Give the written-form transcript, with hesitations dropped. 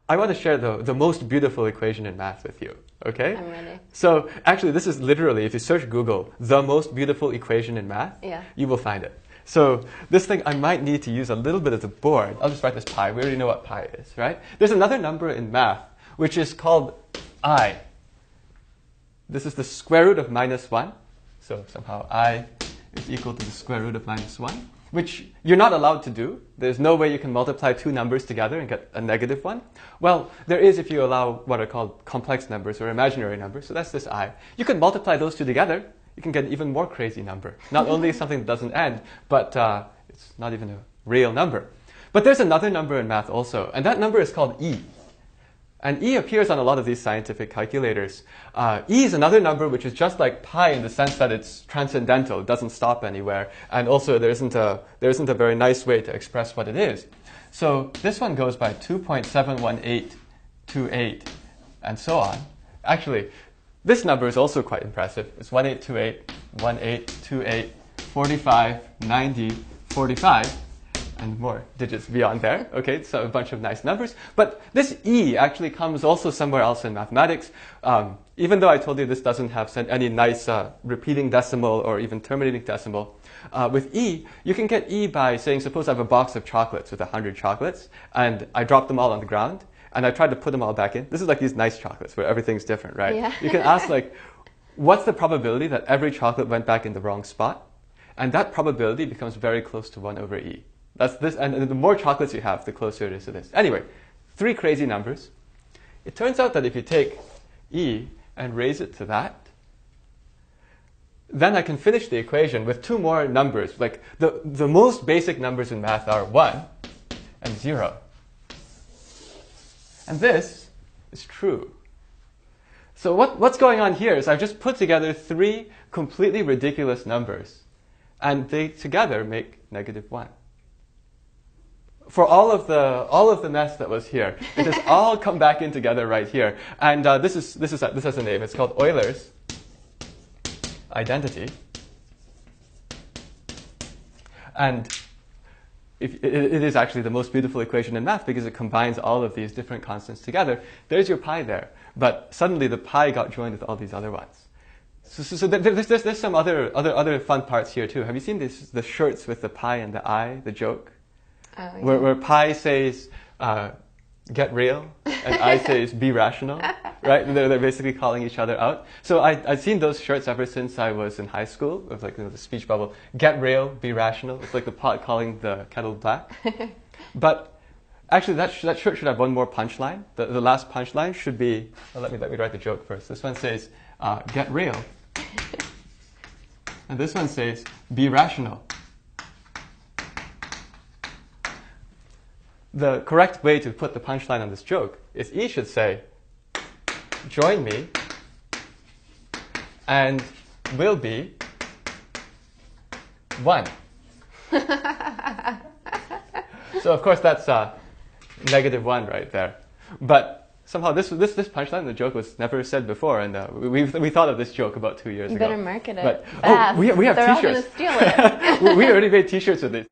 I want to share the most beautiful equation in math with you, okay? I'm ready. So actually, this is literally, if you search Google, the most beautiful equation in math, you will find it. So this thing, I might need to use a little bit of the board. I'll just write this pi. We already know what pi is, right? There's another number in math, which is called I. This is the square root of -1. So somehow I is equal to the square root of -1, which you're not allowed to do. There's no way you can multiply two numbers together and get a negative one. Well, there is if you allow what are called complex numbers or imaginary numbers. So that's this I. You can multiply those two together. You can get an even more crazy number. Not only something that doesn't end, but it's not even a real number. But there's another number in math also, and that number is called E. And E appears on a lot of these scientific calculators. E is another number which is just like pi in the sense that it's transcendental. It doesn't stop anywhere. And also there isn't a very nice way to express what it is. So this one goes by 2.71828 and so on. Actually, this number is also quite impressive. It's 1828, 1828, 45, 90, 45. And more digits beyond there, okay? So a bunch of nice numbers. But this E actually comes also somewhere else in mathematics. Even though I told you this doesn't have any nice repeating decimal or even terminating decimal, with E, you can get E by saying, suppose I have a box of chocolates with 100 chocolates, and I drop them all on the ground, and I tried to put them all back in. This is like these nice chocolates where everything's different, right? Yeah. You can ask, like, what's the probability that every chocolate went back in the wrong spot? And that probability becomes very close to 1 over E. That's this, and the more chocolates you have, the closer it is to this. Anyway, 3 crazy numbers. It turns out that if you take E and raise it to that, then I can finish the equation with 2 more numbers. Like the most basic numbers in math are 1 and 0. And this is true. So what's going on here is I've just put together 3 completely ridiculous numbers, and they together make -1. For all of the mess that was here, it has all come back in together right here. And this has a name. It's called Euler's identity. And it is actually the most beautiful equation in math because it combines all of these different constants together. There's your pi there, but suddenly the pi got joined with all these other ones. So there's some other fun parts here too. Have you seen the shirts with the pi and the I, the joke? Oh, yeah. Where pi says, get real, and I says, be rational, right? And they're basically calling each other out. So I've seen those shirts ever since I was in high school, with like the speech bubble, get real, be rational. It's like the pot calling the kettle black. But actually that shirt should have one more punchline. The last punchline should be, let me write the joke first. This one says, get real. And this one says, be rational. The correct way to put the punchline on this joke is E should say, join me, and we'll be 1. So of course that's -1 right there. But somehow this punchline, the joke was never said before, and we thought of this joke about 2 years ago. You better market it but, fast. we have They're t-shirts. all going to steal it. We already made t-shirts with it.